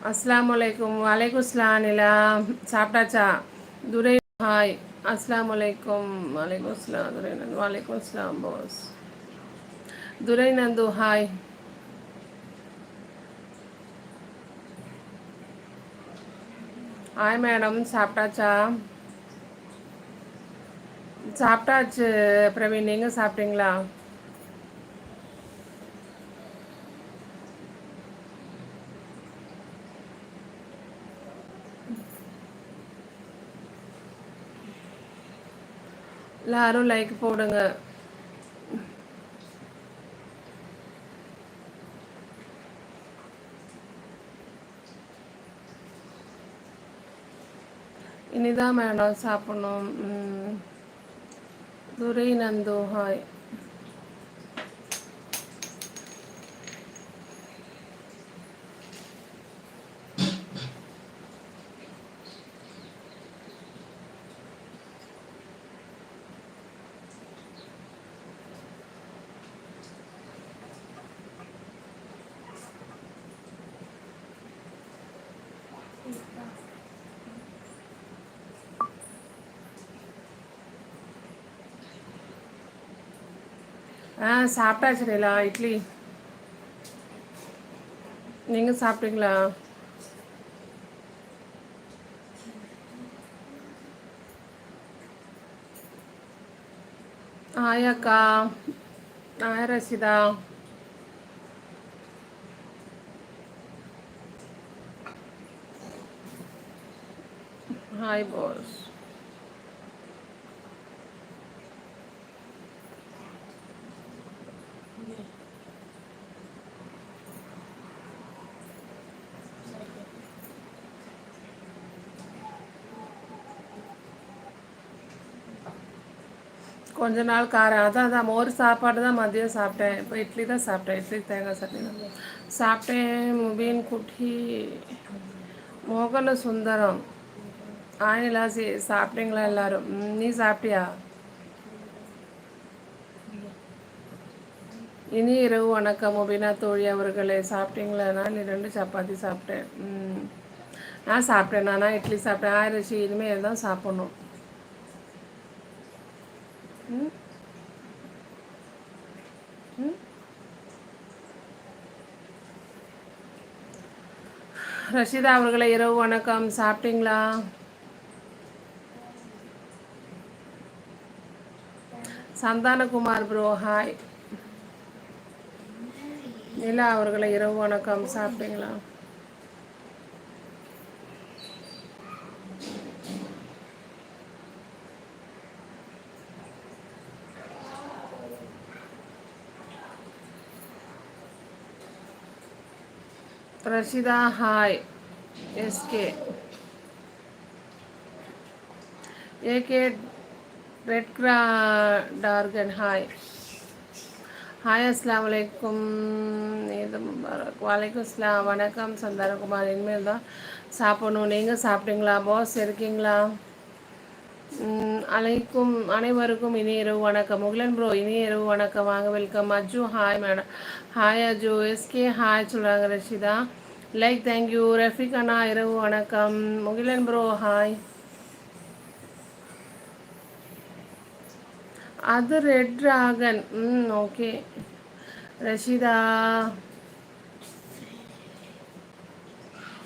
அஸ்ஸலாமு அலைக்கும். வலைக்கும் ஸ்லாம் நிலா. சாப்பிட்டாச்சா? துரை ஹாய். அஸ்ஸலாமு அலைக்கும். வலைக்கும் ஸ்லாம் துரை நந்து. வலைக்கும் ஸ்லாம் பாஸ். துரை நந்து ஹாய். ஹாய் மேடம், சாப்பிட்டாச்சா? சாப்பிட்டாச்சு பிரவீன், நீங்கள் சாப்பிட்டீங்களா? எல்லாரும் லைக் போடுங்க. இனிதான் மேடம் சாப்பிடணும். துரை நந்து ஹாய். சாப்பிட்டாச்சு நிலா. இட்லி. நீங்கள் சாப்பிட்டீங்களா? ஹாய் அக்கா. ஹாய் ரஷிதா. Hi boss. கொஞ்ச நாள் காரம் அதான் மோர் சாப்பாடு தான் மதியம் சாப்பிட்டேன். இப்போ இட்லி தான் சாப்பிட்டேன். இட்லி தேங்காய் சட்னி தான் சாப்பிட்டேன். முபீன் குட்டி. மோகன சுந்தரம். ஆயிலா சாப்பிட்டீங்களா எல்லாரும்? நீ சாப்பிட்டியா? இனி இரவு வணக்கம் முபீனா தோழி அவர்களே. சாப்பிட்டீங்களா? நான் 2 சப்பாத்தி சாப்பிட்டேன். நான் சாப்பிட்டேன். நானா இட்லி சாப்பிட்டேன். ஆயிரச்சி இனிமேல் தான் சாப்பிட்ணும். ரஷிதா அவர்களே இரவு வணக்கம். சாப்பிட்டீங்களா? Santhanakumar bro hi. நிலா அவர்களை இரவு வணக்கம். சாப்பிட்டீங்களா? Rashida hi. SK AK red dragon hi. Hi அஸ்லாம் வலைக்கும். இது முபாரக். வலைக்கும் ஸ்லாம். வணக்கம் சந்தானகுமார். இனிமேல் தான் சாப்பிடணும். நீங்கள் சாப்பிட்டீங்களா பாஸ்? இருக்கீங்களா? அனைக்கும் அனைவருக்கும் இனிய இரவு வணக்கம். முகிலன் ப்ரோ இனிய இரவு வணக்கம். வாங்க welcome. Aju hi madam. Hi Aju. SK hi சொல்கிறாங்க ரஷிதா. Like thank you. ரஃபிக் அண்ணா இரவு வணக்கம். Mugilan bro hi. அது ரெட் டிராகன். ஓகே ரஷிதா.